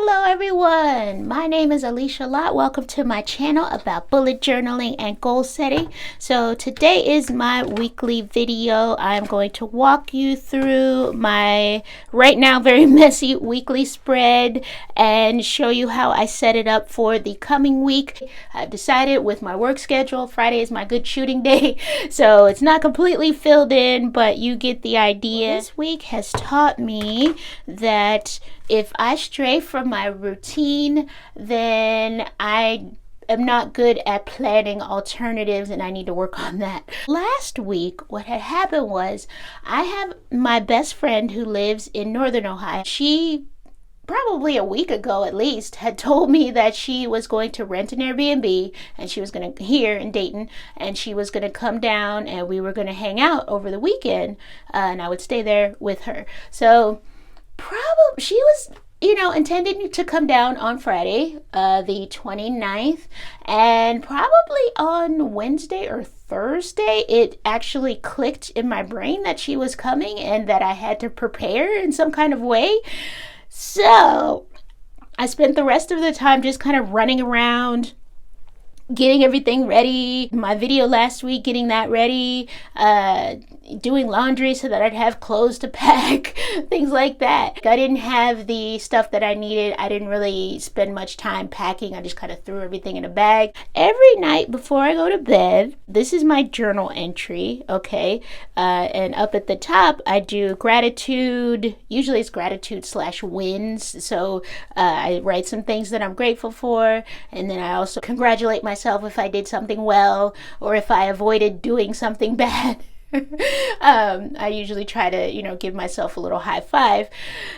Hello everyone, my name is Alicia Lott. Welcome to my channel about bullet journaling and goal setting. So today is my weekly video. I'm going to walk you through my right now very messy weekly spread and show you how I set it up for the coming week. I've decided with my work schedule, Friday is my good shooting day, so it's not completely filled in, but you get the idea. This week has taught me that if I stray from my routine, then I am not good at planning alternatives, and I need to work on that. Last week, what had happened was I have my best friend who lives in Northern Ohio. She probably a week ago at least had told me that she was going to rent an Airbnb, and she was going to here in Dayton, and she was going to come down and we were going to hang out over the weekend, and I would stay there with her. So probably she was intending to come down on Friday, the 29th, and probably on Wednesday or Thursday it actually clicked in my brain that she was coming and that I had to prepare in some kind of way. So I spent the rest of the time just kind of running around, getting everything ready. My video last week, getting that ready, doing laundry so that I'd have clothes to pack, things like that. I didn't have the stuff that I needed. I didn't really spend much time packing. I just kind of threw everything in a bag. Every night before I go to bed, this is my journal entry, okay? And up at the top, I do gratitude. Usually it's gratitude/wins. So I write some things that I'm grateful for, and then I also congratulate myself if I did something well or if I avoided doing something bad. I usually try to, give myself a little high five.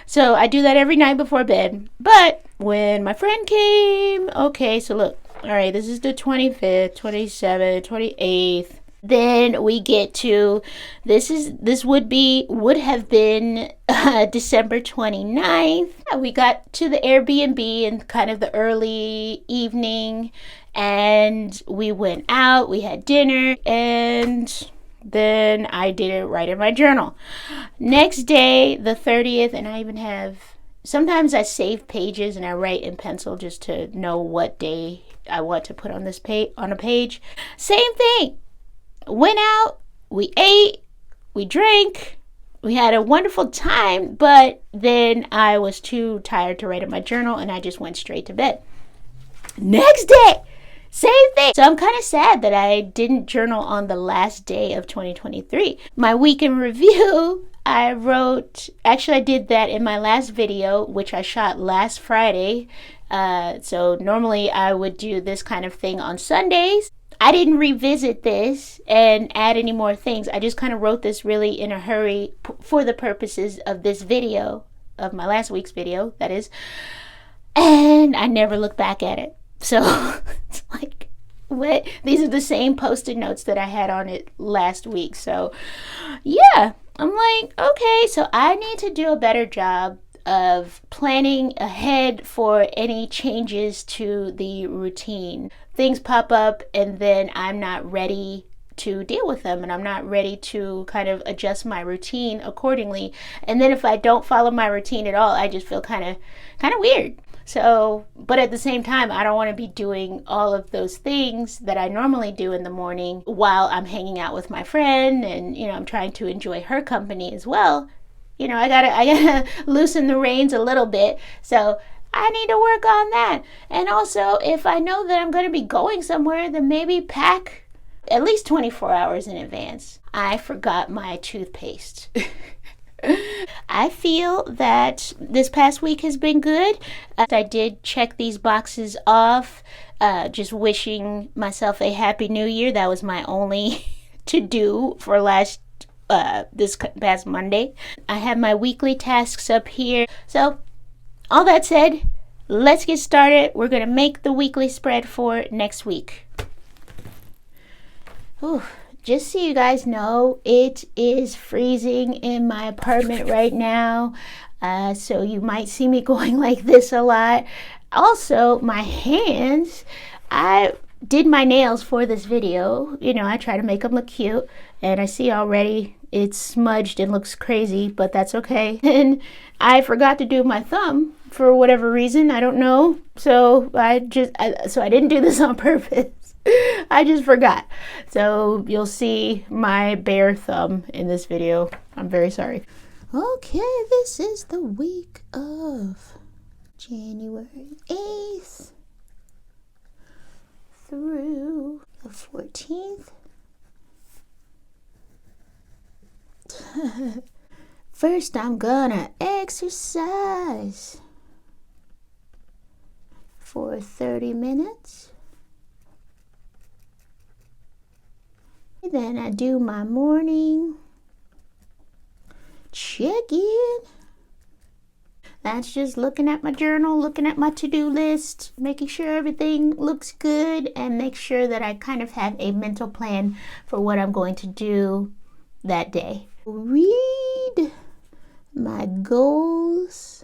So I do that every night before bed. But when my friend came, okay, so look, all right, this is the 25th, 27th, 28th. Then we get to, this would have been December 29th. We got to the Airbnb in kind of the early evening, and we went out, we had dinner, and then I did it right in my journal. Next day, the 30th, and I even have, sometimes I save pages and I write in pencil just to know what day I want to put on this on a page. Same thing. Went out, we ate, we drank, we had a wonderful time, but then I was too tired to write in my journal and I just went straight to bed. Next day, same thing. So I'm kind of sad that I didn't journal on the last day of 2023. My week in review, I did that in my last video, which I shot last Friday. So normally I would do this kind of thing on Sundays. I didn't revisit this and add any more things. I just kind of wrote this really in a hurry for the purposes of this video, of my last week's video, that is. And I never looked back at it. So it's like, what? These are the same Post-it notes that I had on it last week. So yeah, I'm like, okay, so I need to do a better job of planning ahead for any changes to the routine. Things pop up and then I'm not ready to deal with them, and I'm not ready to kind of adjust my routine accordingly. And then if I don't follow my routine at all, I just feel kind of weird. So, but at the same time, I don't want to be doing all of those things that I normally do in the morning while I'm hanging out with my friend and, I'm trying to enjoy her company as well. I gotta loosen the reins a little bit. So I need to work on that. And also, if I know that I'm going to be going somewhere, then maybe pack at least 24 hours in advance. I forgot my toothpaste. I feel that this past week has been good. I did check these boxes off, just wishing myself a happy new year. That was my only to do for this past Monday. I have my weekly tasks up here. So all that said, let's get started. We're going to make the weekly spread for next week. Ooh. Just so you guys know, it is freezing in my apartment right now, so you might see me going like this a lot. Also, my hands, I did my nails for this video. I try to make them look cute, and I see already it's smudged and looks crazy, but that's okay. And I forgot to do my thumb for whatever reason. I don't know. So I didn't do this on purpose. I just forgot. So you'll see my bare thumb in this video. I'm very sorry. Okay, this is the week of January 8th through the 14th. First, I'm gonna exercise for 30 minutes. Then I do my morning check-in. That's just looking at my journal, looking at my to-do list, making sure everything looks good, and make sure that I kind of have a mental plan for what I'm going to do that day. Read my goals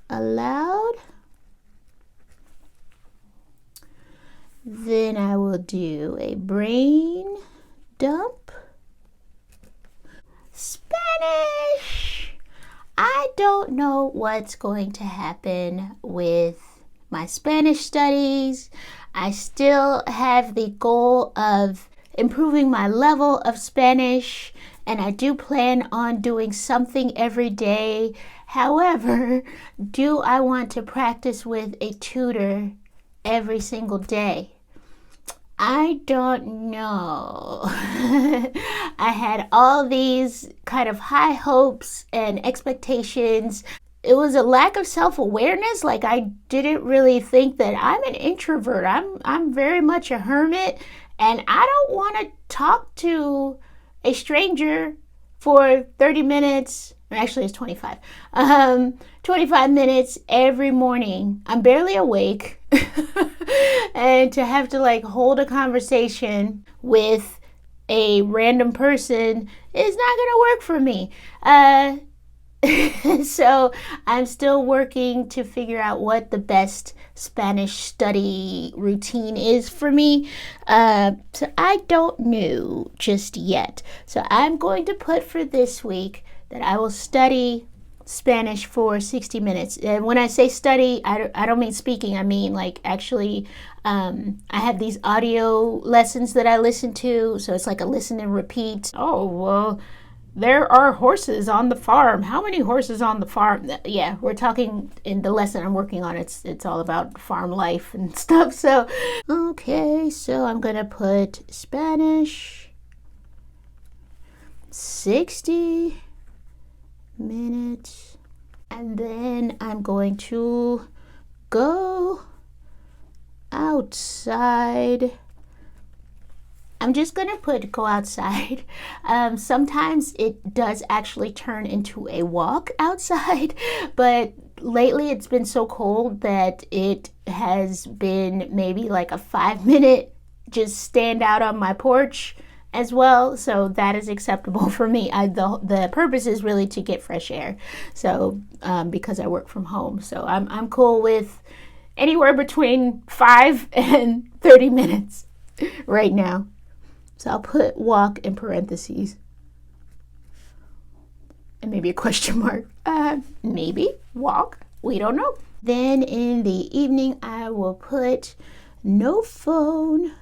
aloud. Then I will do a brain dump. Spanish! I don't know what's going to happen with my Spanish studies. I still have the goal of improving my level of Spanish, and I do plan on doing something every day. However, do I want to practice with a tutor every single day? I don't know. I had all these kind of high hopes and expectations. It was a lack of self-awareness. Like, I didn't really think that I'm an introvert. I'm very much a hermit, and I don't want to talk to a stranger for 30 minutes. Actually, it's 25. 25 minutes every morning. I'm barely awake. And to have to like hold a conversation with a random person is not going to work for me. So I'm still working to figure out what the best Spanish study routine is for me. So I don't know just yet. So I'm going to put for this week that I will study Spanish for 60 minutes. And when I say study, I don't mean speaking. I mean like actually, I have these audio lessons that I listen to. So it's like a listen and repeat. Oh, well, there are horses on the farm. How many horses on the farm? Yeah, we're talking in the lesson I'm working on. It's all about farm life and stuff. So, okay, so I'm going to put Spanish 60 minutes, and then I'm going to go outside. I'm just gonna put go outside. Sometimes it does actually turn into a walk outside, but lately it's been so cold that it has been maybe like a 5-minute just stand out on my porch as well, so that is acceptable for me. The purpose is really to get fresh air, so because I work from home, so I'm cool with anywhere between 5 and 30 minutes right now. So I'll put walk in parentheses and maybe a question mark. Maybe walk, we don't know. Then in the evening I will put no phone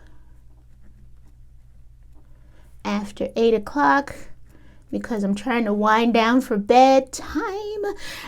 after 8 o'clock because I'm trying to wind down for bedtime,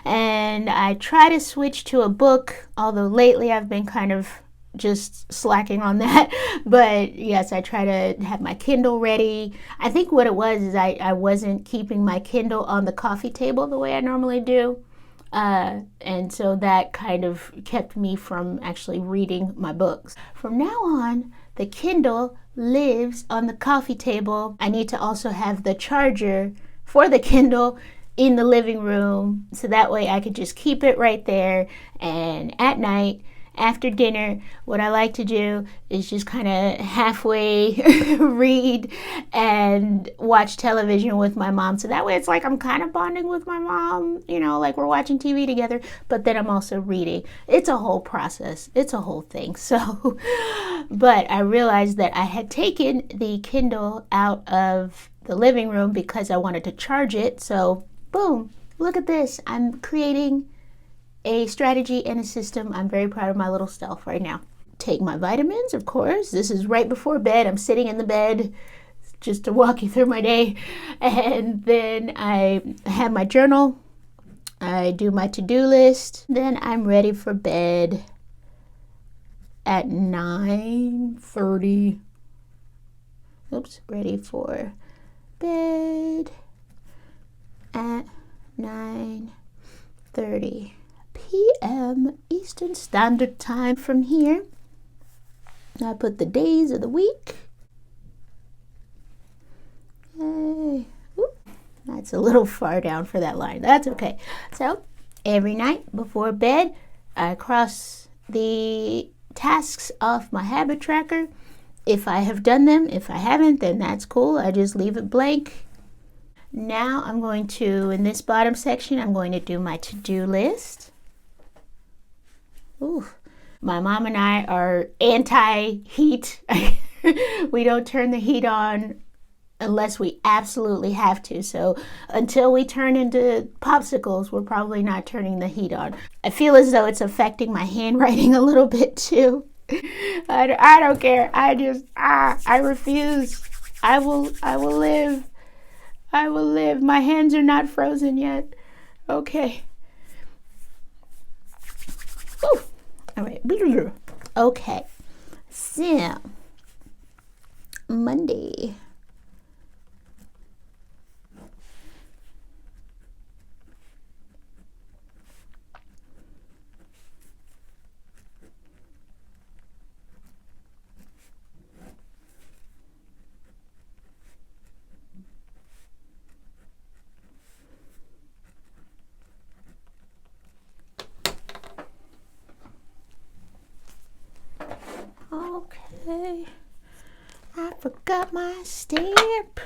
and I try to switch to a book, although lately I've been kind of just slacking on that. But yes, I try to have my Kindle ready. I think what it was is I wasn't keeping my Kindle on the coffee table the way I normally do. And so that kind of kept me from actually reading my books. From now on, the Kindle lives on the coffee table. I need to also have the charger for the Kindle in the living room, so that way I could just keep it right there. And at night, after dinner, what I like to do is just kind of halfway read and watch television with my mom. So that way it's like I'm kind of bonding with my mom, you know, like we're watching TV together, but then I'm also reading. It's a whole process. It's a whole thing. So, but I realized that I had taken the Kindle out of the living room because I wanted to charge it. So boom, Look at this. I'm creating a strategy and a system. I'm very proud of my little self right now. Take my vitamins, of course. This is right before bed. I'm sitting in the bed just to walk you through my day. And then I have my journal. I do my to-do list. Then I'm ready for bed at 9:30. Oops, ready for bed at 9:30 p.m. Eastern Standard Time. From here, I put the days of the week. Yay. Oop, that's a little far down for that line. That's okay. So every night before bed, I cross the tasks off my habit tracker. If I have done them, if I haven't, then that's cool. I just leave it blank. Now I'm going to, in this bottom section, I'm going to do my to-do list. Ooh, my mom and I are anti-heat. We don't turn the heat on unless we absolutely have to. So until we turn into popsicles, we're probably not turning the heat on. I feel as though it's affecting my handwriting a little bit too. I don't care. I refuse. I will live. I will live. My hands are not frozen yet. Okay. Whew. All right. Okay. So, Monday. Okay, I forgot my stamp.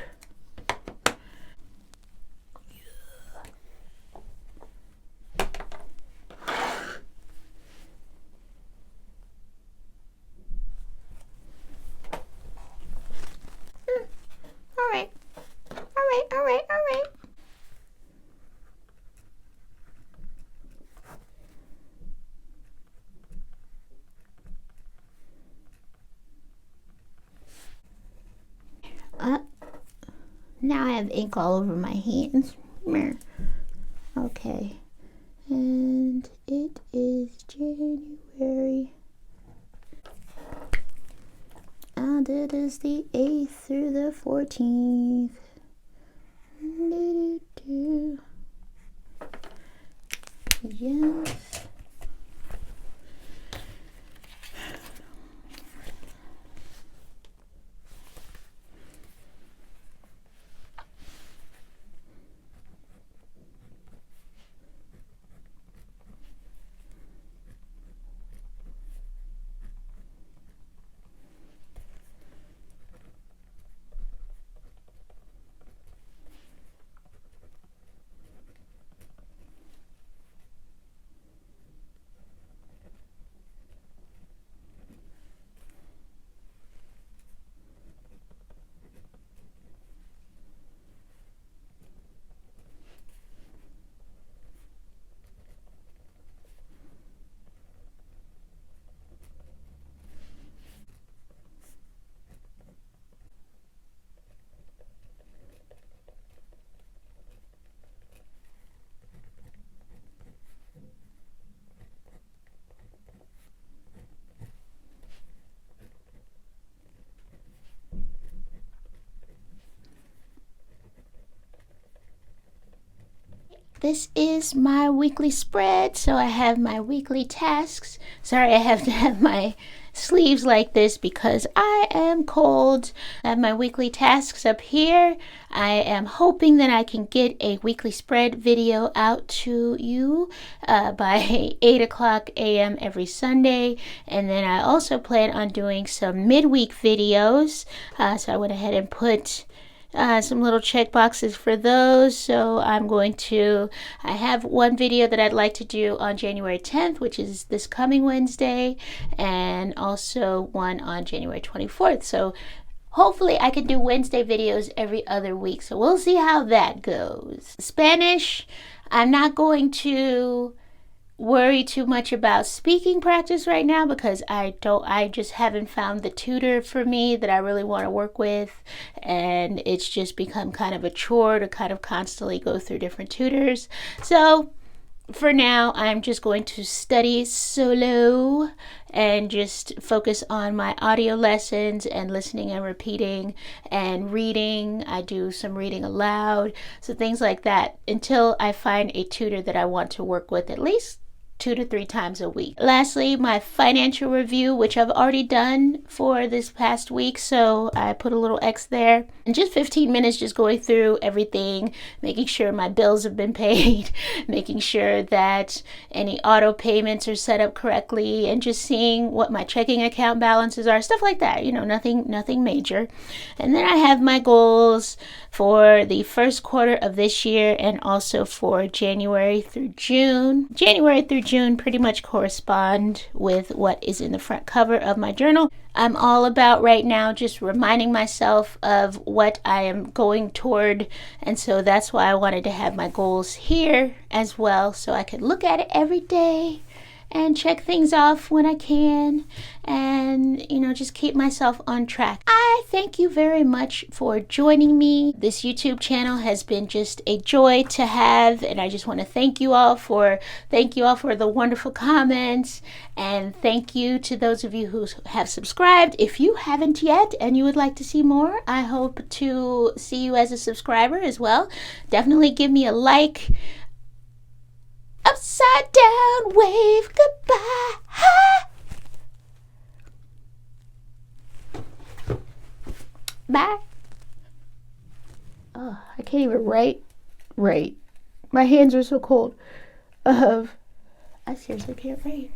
All right. Now I have ink all over my hands. Okay, and it is January. And it is the 8th through the 14th. Yes. This is my weekly spread, so I have my weekly tasks. Sorry, I have to have my sleeves like this because I am cold. I have my weekly tasks up here. I am hoping that I can get a weekly spread video out to you by 8 o'clock a.m. every Sunday. And then I also plan on doing some midweek videos. So I went ahead and put some little check boxes for those. So I have one video that I'd like to do on January 10th, which is this coming Wednesday, and also one on January 24th. So hopefully I can do Wednesday videos every other week. So we'll see how that goes. Spanish, I'm not going to worry too much about speaking practice right now because I just haven't found the tutor for me that I really want to work with, and it's just become kind of a chore to kind of constantly go through different tutors. So for now, I'm just going to study solo and just focus on my audio lessons and listening and repeating and reading. I do some reading aloud, so things like that until I find a tutor that I want to work with at least 2 to 3 times a week. Lastly, my financial review, which I've already done for this past week, so I put a little X there. And just 15 minutes just going through everything, making sure my bills have been paid, making sure that any auto payments are set up correctly, and just seeing what my checking account balances are, stuff like that, you know, nothing major. And then I have my goals for the first quarter of this year and also for January through June. January through June pretty much correspond with what is in the front cover of my journal. I'm all about right now just reminding myself of what I am going toward, and so that's why I wanted to have my goals here as well, so I could look at it every day and check things off when I can, and you know, just keep myself on track. I thank you very much for joining me. This YouTube channel has been just a joy to have, and I just want to thank you all for the wonderful comments, and thank you to those of you who have subscribed. If you haven't yet and you would like to see more, I hope to see you as a subscriber as well. Definitely give me a like. Upside down wave goodbye. Bye. Oh, I can't even write. My hands are so cold. I seriously can't write.